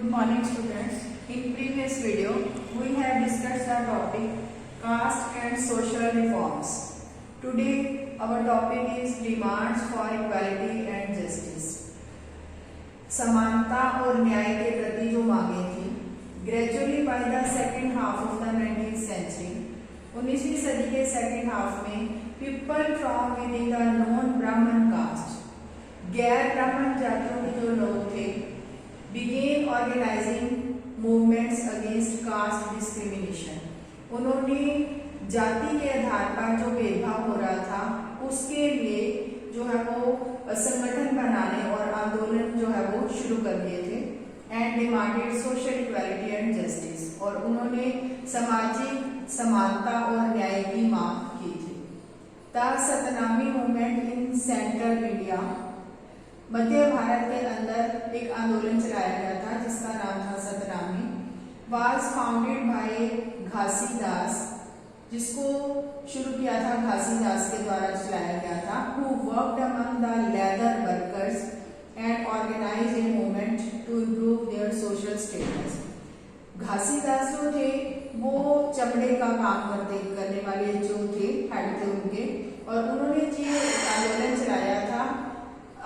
Good morning students. In previous video, we have discussed the topic caste and social reforms. Today, our topic is demands for equality and justice. समानता और न्याय के प्रति जो मांगे थी, gradually by the second half of the 19th century, 19वीं सदी के second half में people from within the non-Brahman caste, गैर ब्राह्मण जातियों के जो लोग थे, began organizing movements against caste discrimination. उन्होंने जाति के आधार पर जो भेदभाव हो रहा था उसके लिए जो है वो संगठन बनाने और आंदोलन जो है वो शुरू कर दिए थे. And demanded social equality and justice, और उन्होंने सामाजिक समानता और न्याय की मांग की थी. The Satnami movement in central India, मध्य भारत के अंदर एक आंदोलन चलाया गया था जिसका नाम था Satnami. Was founded by Ghasidas, जिसको शुरू किया था घासीदास के द्वारा चलाया गया था. Who worked among the leather workers and organised a movement to improve their social status. Ghasidas जो थे वो चमड़े का काम करने वाले जो थे हेड थे उनके, और उन्होंने जो आंदोलन चलाया था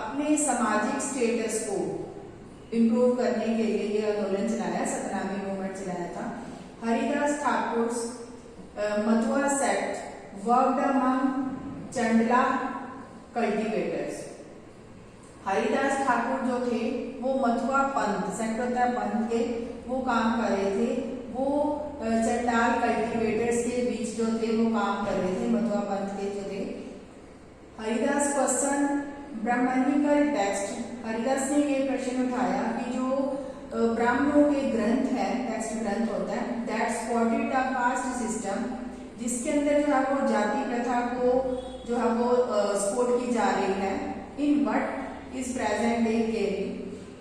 अपने सामाजिक स्टेटस को इम्प्रूव करने के लिए ये आंदोलन चलाया, सतनामी मूवमेंट चलाया था. Haridas Thakur Matua sect worked among Chandala cultivators. Haridas Thakur जो थे वो मथुआ पंथ, सेक्ट होता है पंथ के, वो काम कर रहे थे. वो चंडाल कल्टीवेटर्स के बीच जो थे वो काम कर रहे थे, मथुआ पंथ के जो थे. Haridas question Brahmanical text. Haridas ने ये प्रश्न उठाया कि जो ब्राह्मणों के ग्रंथ है, टेक्स्ट ग्रंथ होता है, that supported the caste system, जिसके अंदर जो है वो जाति प्रथा को जो है वो सपोर्ट की जा रही है. In what is present day Kerala,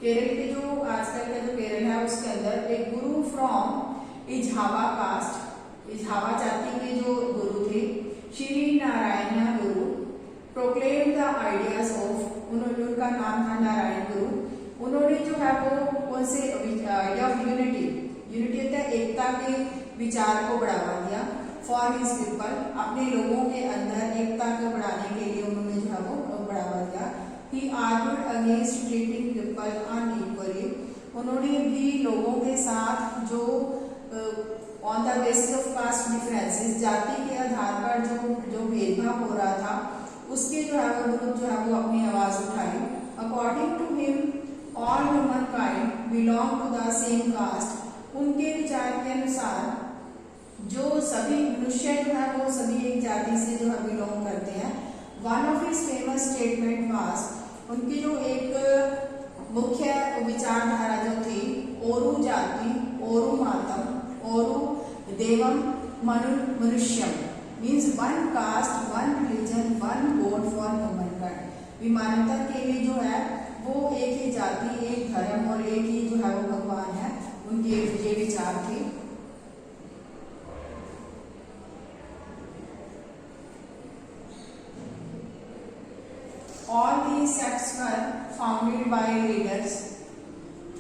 Kerala के जो आजकल का जो केरल है उसके अंदर एक गुरु फ्रॉम इझावा कास्ट, इझावा जाति के जो गुरु थे, श्री नारायण गुरु, प्रोक्लेम द आइडियाज ऑफ, उनका नाम था नारायण गुरु. उन्होंने जो है वो कौन से आइडिया ऑफ यूनिटी, यूनिटी होता है एकता के विचार को बढ़ावा दिया. फॉर हिज पीपल, अपने लोगों के अंदर एकता को बढ़ाने के लिए उन्होंने जो है वो बढ़ावा दिया. He argued against treating people unequally, उन्होंने भी लोगों के साथ जो on the basis of caste differences, जाति के आधार पर जो भेदभाव हो रहा था उसके जो है वो ग्रुप जो है वो अपनी आवाज उठाई. According to him all humankind belong to the same caste, उनके विचार के अनुसार जो सभी मनुष्य जो है वो सभी एक जाति से जो है बिलोंग करते हैं. One of his famous statement was, उनकी जो एक मुख्य विचारधारा जो थी, ओरु जाति ओरु मातम ओरु देवम मनुष्यम, means one caste one religion one god for humankind. विमानता के लिए जो है वो एक ही जाति, एक धर्म और एक ही जो है वो भगवान है. उनके ये विचार थे. All these sects were founded by leaders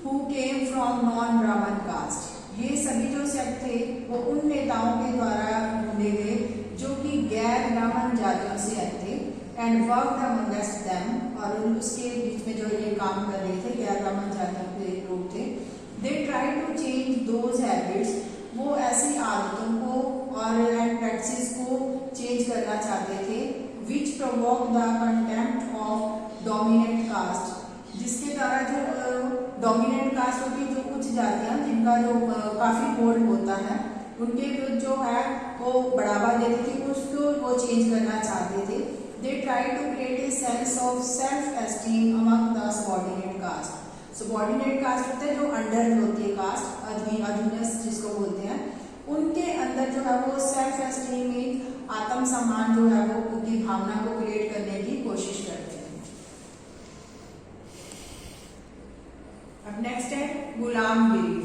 who came from non-Brahman caste. ये सभी जो सेक्ट थे वो उन नेताओं के द्वारा ढूंढे गए जो कि गैर ब्राह्मण जातियों से आए थे. एंड वर्कड अमंगस्ट देम, और उसके बीच में जो ये काम कर रहे थे गैर ब्राह्मण जातियों के लोग थे. They try to change those habits, वो ऐसी आदतों को और एंड प्रैक्टिस को चेंज करना चाहते थे. Which provoke the contempt of dominant caste, जिसके द्वारा जो डोमिनेंट कास्ट होती है, जो कुछ जातियां जिनका जो काफी होल्ड होता है, उनके विरुद्ध जो है वो बढ़ावा देते थे, उसको वो चेंज करना चाहते थे. They try to create a sense of self esteem among the subordinate caste. Subordinate caste होता है जो अंडर होती है कास्ट, अधीनस्थ जिसको बोलते हैं, उनके अंदर जो है वो सेल्फ एस्टीम में आत्म सम्मान जो है वो उनकी भावना को क्रिएट करने की कोशिश करते हैं. अब नेक्स्ट है Gulamgiri.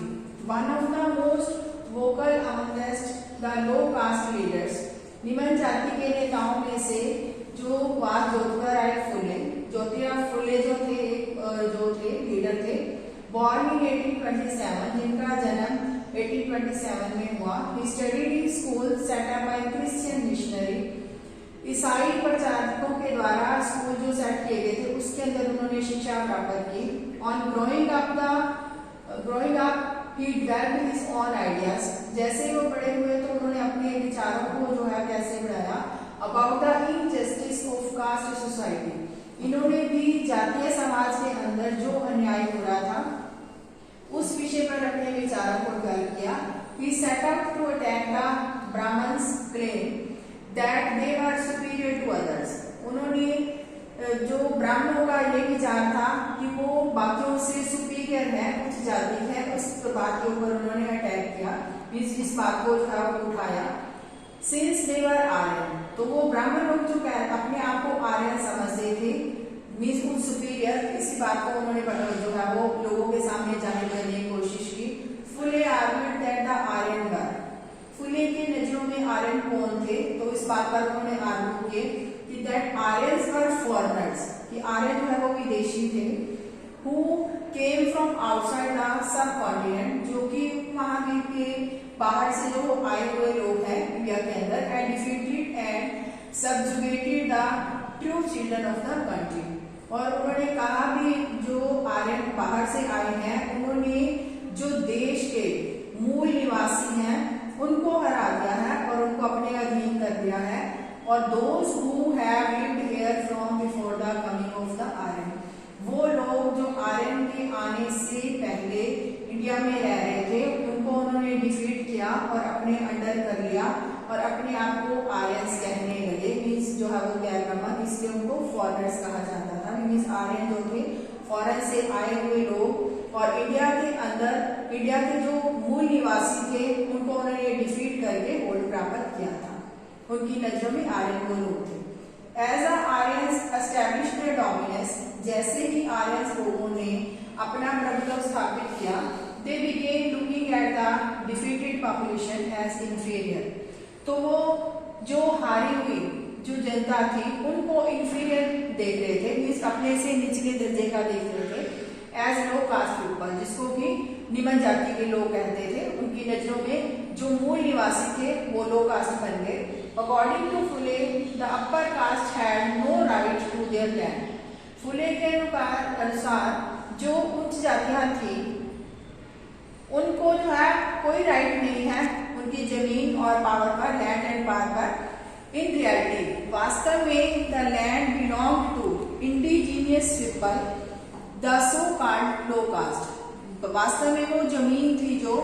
One of the most vocal amongst the low caste leaders, निम्न जाति के नेताओं में से जो ज्योतिराव फुले जो थे लीडर थे, born in 1827, जिनका जन्म 1827 में हुआ. He studied in school set up by Christian missionary. ईसाई प्रचारकों के द्वारा स्कूल जो सेट किए गए थे उसके अंदर उन्होंने शिक्षा प्राप्त की. On growing up he developed his own ideas. जैसे ही वो बड़े हुए तो उन्होंने अपने विचारों को जो है कैसे बढ़ाया. About the injustice of caste society. इन्होंने भी जातीय समाज के अंदर जो अन्याय हो रहा था उस विषय पर अपने विचारों को डेवलप किया. He set out to attack the Brahmins' claim that they were superior to others. उन्होंने जो ब्राह्मणों का ये विचार था कि वो बाकियों से सुपीरियर है, उच्च जाति है, उस बात के ऊपर उन्होंने अटैक किया. इस बात को उठाया. Since they were आर्यन, तो वो ब्राह्मण लोग जो अपने आप को आर्यन समझते थे, मीन्स उन सुपीरियर, इसी बात को उन्होंने जो है वो लोगों के सामने जाहिर करने की कोशिश की. फुले आर्ग्यूड दैट द आर्यन वर. फुले के नजरों में आर्यन कौन थे, तो इस बात पर उन्होंने आर्ग्यू किए कि दैट आर्यंस वर फॉरेनर्स, कि आर्यन जो है वो विदेशी थे. Who came from outside the sub continent, जो कि महाद्वीप के बाहर से जो आए हुए लोग हैं इंडिया के अंदर. And defeated and सबजुगेटेड the true children of the country. और उन्होंने कहा भी जो आर्यन बाहर से आए हैं उन्होंने जो देश के मूल निवासी हैं उनको हरा दिया है और उनको अपने अधीन कर दिया है. और those who have lived here from before the coming of the Aryan, वो लोग जो आर्यन के आने से पहले इंडिया में रह रहे थे उनको उन्होंने डिफीट किया और अपने अंडर कर लिया और अपने आप को आर्यंस कहने लगे. मीन्स जो है वो गैर ब्राह्मण, इसलिए उनको फॉरेनर्स कहा जाता था. मीन्स आर्यन जो थे फॉरेन से आए हुए लोग, और इंडिया के अंदर इंडिया के जो मूल निवासी थे उनको उन्होंने डिफीट करके होल्ड प्राप्त किया था. उनकी नजरों में आर्यन वो लोग थे. As a Aryans established their dominance, जैसे ही आर्यंस लोगों ने अपना प्रभुत्व स्थापित किया, they began looking at the defeated population as inferior. तो वो जो हारी हुई जो जनता थी उनको इंफीरियर देख रहे थे, मीन्स अपने से निचले दर्जे का देख रहे थे. एज लो कास्ट पीपल, जिसको कि निम्न जाति के लोग कहते थे, उनकी नजरों में जो मूल निवासी थे वो लो कास्ट बन गए. According to Phule the upper caste had no right to their land. Phule के अनुसार जो उच्च जातियां थी उनको जो है कोई राइट नहीं है उनकी जमीन और पावर पर, लैंड एंड पावर पर. इन रियलिटी, वास्तव में the land belong to indigenous people, the so called low caste. वास्तव में वो जमीन थी जो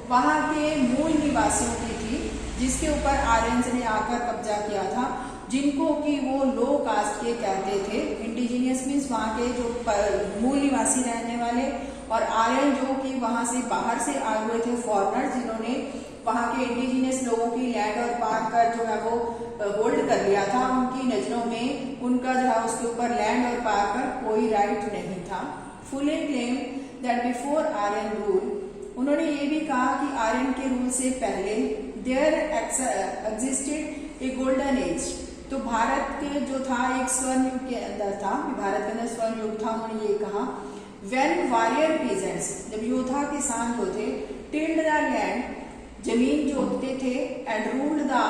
वहां के मूल निवासियों की थी, जिसके ऊपर आर्यंस ने आकर कब्जा किया था, जिनको कि वो लो कास्ट के कहते थे. इंडिजीनियस मीन्स वहां के जो मूल निवासी रहने वाले, और आर्यन जो कि वहां से बाहर से आए हुए थे फॉरेनर्स, जिन्होंने वहां के इंडिजीनियस लोगों की लैंड और पार कर जो है वो होल्ड कर लिया था. उनकी नजरों में उनका जो है उसके ऊपर लैंड और पार पर कोई राइट नहीं था. Phule claim that before Aryan rule, उन्होंने ये भी कहा कि आर्यन के रूल से पहले there existed a golden age. तो भारत के जो था एक स्वर्ण युग के अंदर था, भारत के अंदर स्वर्ण युग था. उन्होंने ये कहा व्हेन वॉरियर पीजेंट्स, जब योद्धा किसान जो थे, टिल्ड द लैंड, जमीन जोतते थे, and ruled the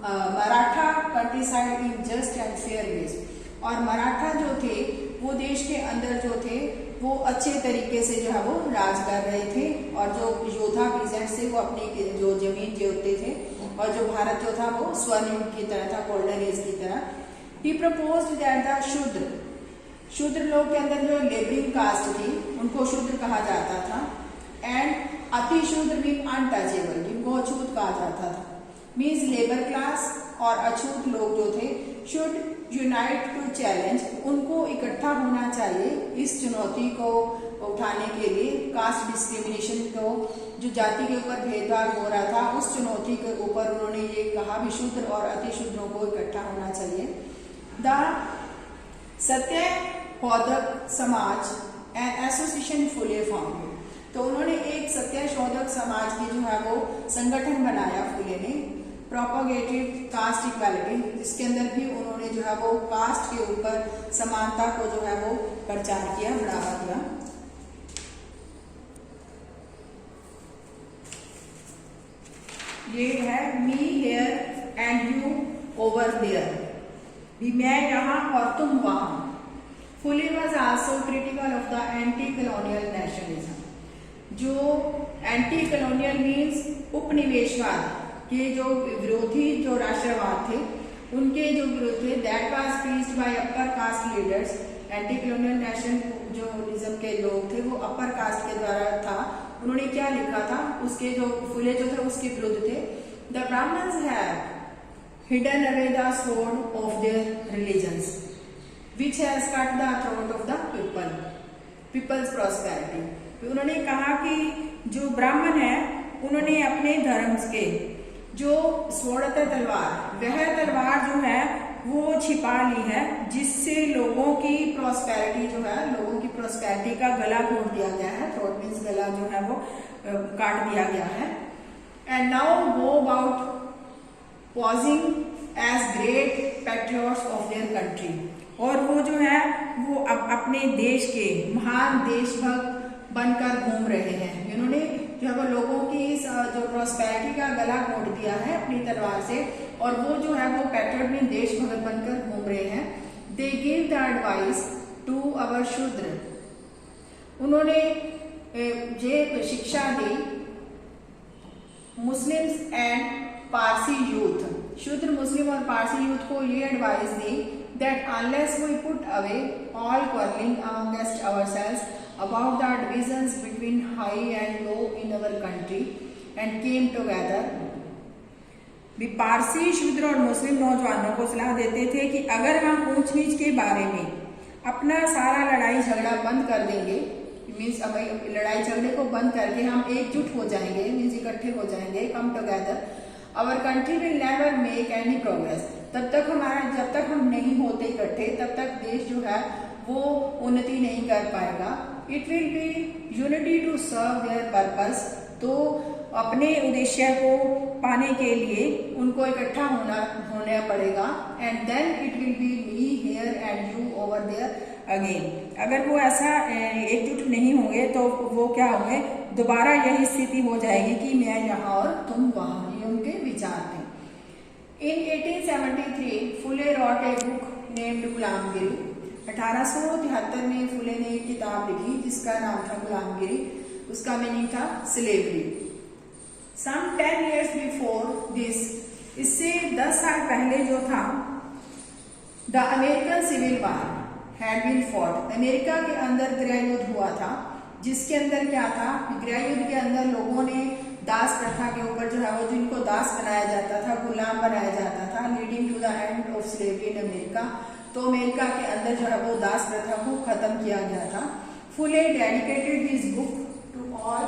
Maratha countryside in just and fair ways. और मराठा जो थे वो देश के अंदर जो थे वो अच्छे तरीके से जो है वो राज कर रहे थे. और जो योद्धा पीजेंट्स थे वो अपनी जो जमीन जोतते थे, और जो भारत जो था वो स्वर्ण युग की तरह था, गोल्डन एज की तरह. ही प्रपोज्ड दैट द शूद्र लोग के अंदर जो लेबरिंग कास्ट थी उनको शूद्र कहा जाता था. एंड अति शूद्र भी अनटचेबल, जिनको अछूत कहा जाता था. मीन्स लेबर क्लास और अछूत लोग जो थे शुड यूनाइट टू चैलेंज, उनको इकट्ठा होना चाहिए इस चुनौती को उठाने के लिए. कास्ट डिस्क्रिमिनेशन को, जो जाति के ऊपर भेदभाव हो रहा था, उस चुनौती के ऊपर उन्होंने ये कहा भी शूद्र और अति शूद्रों को इकट्ठा होना चाहिए. द सत्य शोधक समाज एंड एसोसिएशन फुले फाउंडेड, तो उन्होंने एक सत्य शोधक समाज की जो है वो संगठन बनाया फुले ने. प्रोपोगेटेड कास्ट इक्वालिटी, जिसके अंदर भी उन्होंने जो है वो कास्ट के ऊपर समानता को जो है वो प्रचार किया, बढ़ावा दिया. ये है me here and you over there, भी मैं यहाँ और तुम वहां। Phule was also critical of the anti colonial nationalism, जो एंटी कॉलोनियल मीन्स उपनिवेशवाद के जो विरोधी जो राष्ट्रवाद थे उनके जो विरोध थे, that was preached bye upper caste leaders. Anti colonial nationalism के लोग थे वो अपर कास्ट के द्वारा था। उन्होंने क्या लिखा था, उसके जो फुले जो थे उसके विरुद्ध थे। The Brahmans have hidden away the sword of their religions which has cut the throat of the people's prosperity. उन्होंने कहा कि जो ब्राह्मण है उन्होंने अपने धर्म के जो स्वॉर्ड तलवार, वह तलवार जो है वो छिपा ली है, जिससे लोगों की प्रॉस्पेरिटी जो है, लोगों की प्रॉस्पेरिटी का गला घोट दिया गया है। थ्रोट मीन्स गला जो है वो काट दिया गया है। And now go about posing as great patriots of their country, और वो जो है वो अपने देश के महान देशभक्त बनकर घूम रहे हैं। इन्होंने जो है वो लोगों की जो प्रॉस्पेरिटी का गला घोट दिया है अपनी तलवार से, और वो जो है वो पैट्रियट में देशभक्त बनकर घूम रहे हैं। They give the advice to our Shudra, उन्होंने ये शिक्षा दी Muslims and Parsi youth, Shudra Muslim और पारसी यूथ को ये एडवाइस दी that unless we put away all quarreling amongst ourselves about the divisions between high and low in our country and came together, भी पारसी शूद्र और मुस्लिम नौजवानों को सलाह देते थे कि अगर हम ऊंच नीच के बारे में अपना सारा लड़ाई झगड़ा बंद कर देंगे, मीन्स लड़ाई झगड़े को बंद करके हम एकजुट हो जाएंगे, मीन्स इकट्ठे हो जाएंगे, come together, our country will never make any progress. तब तक जब तक हम नहीं होते इकट्ठे तब तक देश जो है वो उन्नति नहीं कर पाएगा। It will be unity to serve their purpose, तो अपने उद्देश्य को पाने के लिए उनको इकट्ठा होना पड़ेगा। And then it will be me here and you over there again. अगर वो ऐसा एकजुट नहीं होंगे तो वो क्या होंगे, दोबारा यही स्थिति हो जाएगी कि मैं यहाँ और तुम वहाँ, ये उनके विचार थे। In 1873, Phule wrote a book named गुलामगिरी। 1873 में फुले ने एक किताब लिखी जिसका नाम था गुलामगिरी, उसका मीनिंग था slavery. Some 10 years before this, इससे 10 साल पहले जो था, the American Civil War had been fought। America के अंदर गृह युद्ध हुआ था, जिसके अंदर क्या था, गृह युद्ध के अंदर लोगों ने दास प्रथा के ऊपर जो है वो जिनको दास बनाया जाता था, गुलाम बनाया जाता था, leading to the end of slavery in America. तो अमेरिका के अंदर जो है वो दास प्रथा को खत्म किया गया था। Phule dedicated his book to all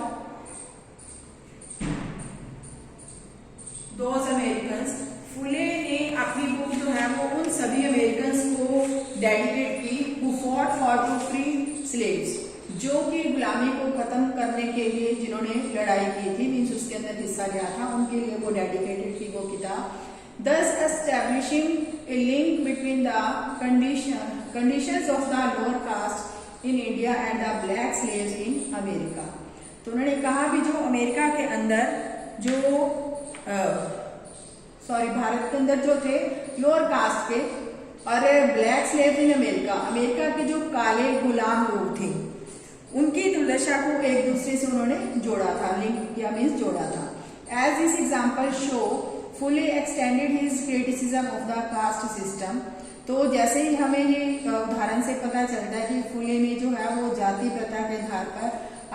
those Americans. Phule ने अपनी बुक जो है वो उन सभी अमेरिकन्स को डेडिकेट की who fought for to free slaves, जो कि गुलामी को खत्म करने के लिए जिन्होंने लड़ाई की थी, मीन्स उसके अंदर हिस्सा लिया था, उनके लिए वो डेडिकेटेड थी वो किताब। Thus establishing a link between the conditions of the lower caste in India and the black slaves in America। तो उन्होंने कहा भी जो अमेरिका के अंदर जो भारत के अंदर जो थे लोअर कास्ट के और black slaves in America, America के जो काले गुलाम लोग थे उनकी दुर्दशा को एक दूसरे से उन्होंने जोड़ा था, लिंक या मीन्स जोड़ा था। As this example show fully extended his criticism of the caste system. तो जैसे ही हमें ये उदाहरण से पता चलता है कि फुले ने जो है वो जाति प्रथा के आधार पर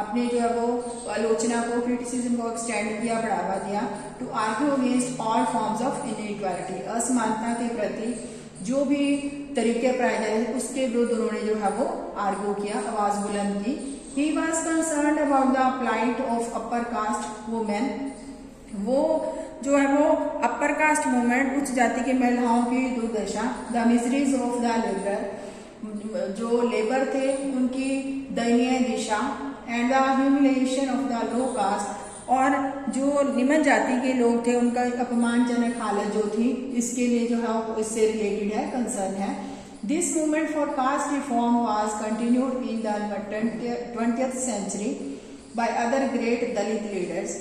अपने जो है वो आलोचना को, क्रिटिसिज्म को एक्सटेंड किया, बढ़ावा दिया to argue against all forms of inequality. असमानता के प्रति जो भी तरीके अपनाए जाए उसके विरुद्ध उन्होंने जो है वो आर्ग्यू किया, आवाज बुलंद की। He was concerned about the plight of upper caste women। वो जो है वो अपर कास्ट मूवमेंट, उच्च जाति के महिलाओं की दुर्दशा, the miseries of the labour, जो लेबर थे उनकी दयनीय दिशा, and the humiliation of the low caste, और जो निम्न जाति के लोग थे उनका अपमानजनक हालत जो थी, इसके लिए जो है वो इससे रिलेटेड है, कंसर्न है। This movement for caste reform was continued in the 20th century by other great Dalit leaders.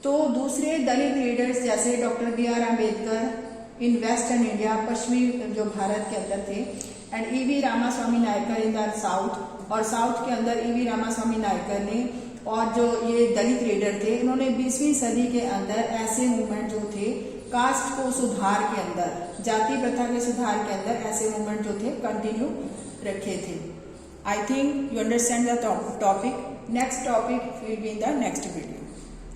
तो दूसरे दलित लीडर्स जैसे doctor B.R. Ambedkar in western India, पश्चिमी जो भारत के अंदर थे, and E.V. Ramaswamy Naicker in the south, और साउथ के अंदर E.V. रामास्वामी नायकर ने, और जो ये दलित लीडर थे इन्होंने 20वीं सदी के अंदर ऐसे मूवमेंट जो थे कास्ट को सुधार के अंदर, जाति प्रथा के सुधार के अंदर ऐसे मूवमेंट जो थे कंटिन्यू रखे थे। I think you understand the topic. Next topic will be in the next video.